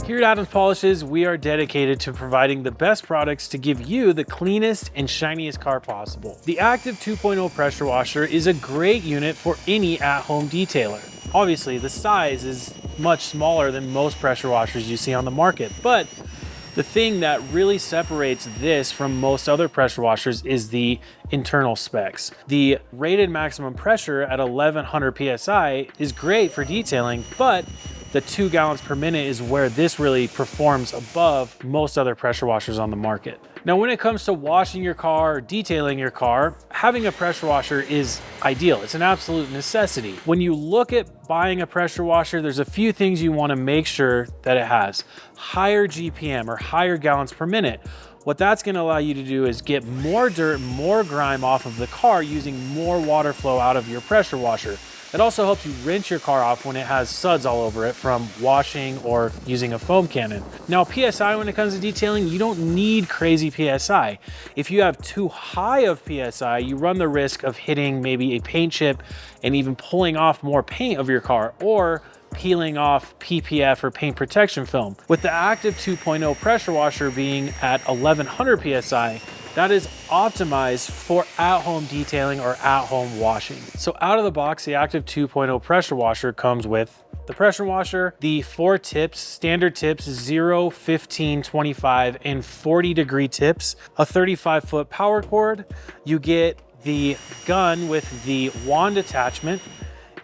Here at Adams Polishes, we are dedicated to providing the best products to give you the cleanest and shiniest car possible. The Active 2.0 pressure washer is a great unit for any at-home detailer. Obviously, the size is much smaller than most pressure washers you see on the market, but the thing that really separates this from most other pressure washers is the internal specs. The rated maximum pressure at 1100 PSI is great for detailing, but the 2 gallons per minute is where this really performs above most other pressure washers on the market. Now, when it comes to washing your car or detailing your car, having a pressure washer is ideal. It's an absolute necessity. When you look at buying a pressure washer, there's a few things you want to make sure that it has. Higher GPM or higher gallons per minute. What that's going to allow you to do is get more dirt, more grime off of the car using more water flow out of your pressure washer. It also helps you rinse your car off when it has suds all over it from washing or using a foam cannon. Now, PSI, when it comes to detailing, you don't need crazy PSI. If you have too high of PSI, you run the risk of hitting maybe a paint chip and even pulling off more paint of your car, or peeling off PPF or paint protection film. With the Active 2.0 pressure washer being at 1100 PSI, that is optimized for at-home detailing or at-home washing. So out of the box, the Active 2.0 pressure washer comes with the pressure washer, the 4 tips, standard tips, 0, 15, 25, and 40 degree tips, a 35-foot power cord. You get the gun with the wand attachment,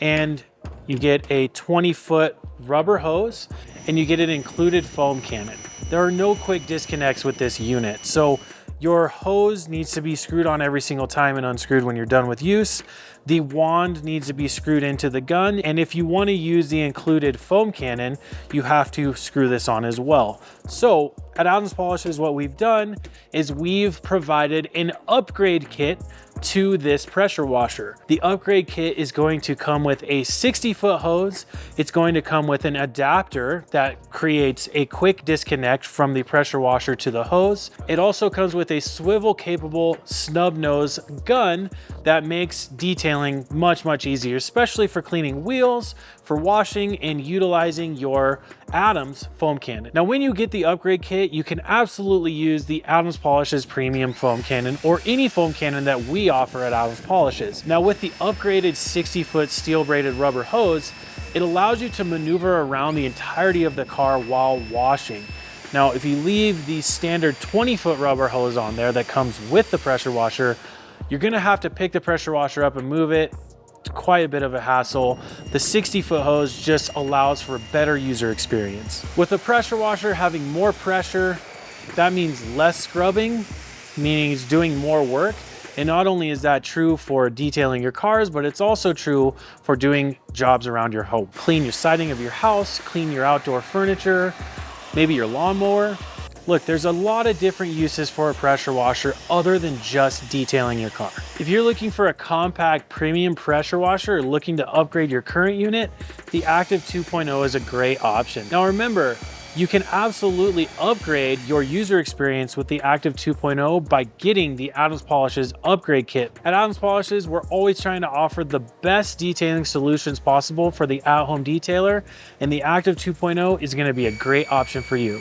and you get a 20-foot rubber hose, and you get an included foam cannon. There are no quick disconnects with this unit, so your hose needs to be screwed on every single time and unscrewed when you're done with use. The wand needs to be screwed into the gun, and if you want to use the included foam cannon, you have to screw this on as well. So at Adams Polishes, what we've done is we've provided an upgrade kit to this pressure washer. The upgrade kit is going to come with a 60-foot hose. It's going to come with an adapter that creates a quick disconnect from the pressure washer to the hose. It also comes with a swivel capable snub nose gun that makes detailing much easier, especially for cleaning wheels, for washing, and utilizing your Adams foam cannon. Now, when you get the upgrade kit, you can absolutely use the Adams Polishes premium foam cannon or any foam cannon that we offer at Adams Polishes. Now, with the upgraded 60-foot steel braided rubber hose, it allows you to maneuver around the entirety of the car while washing. Now, if you leave the standard 20-foot rubber hose on there that comes with the pressure washer, you're gonna have to pick the pressure washer up and move it. It's quite a bit of a hassle. The 60-foot hose just allows for a better user experience. With the pressure washer having more pressure, that means less scrubbing, meaning it's doing more work. And not only is that true for detailing your cars, but it's also true for doing jobs around your home. Clean your siding of your house, clean your outdoor furniture, maybe your lawnmower. Look, there's a lot of different uses for a pressure washer other than just detailing your car. If you're looking for a compact premium pressure washer or looking to upgrade your current unit, the Active 2.0 is a great option. Now remember, you can absolutely upgrade your user experience with the Active 2.0 by getting the Adams Polishes upgrade kit. At Adams Polishes, we're always trying to offer the best detailing solutions possible for the at-home detailer, and the Active 2.0 is going to be a great option for you.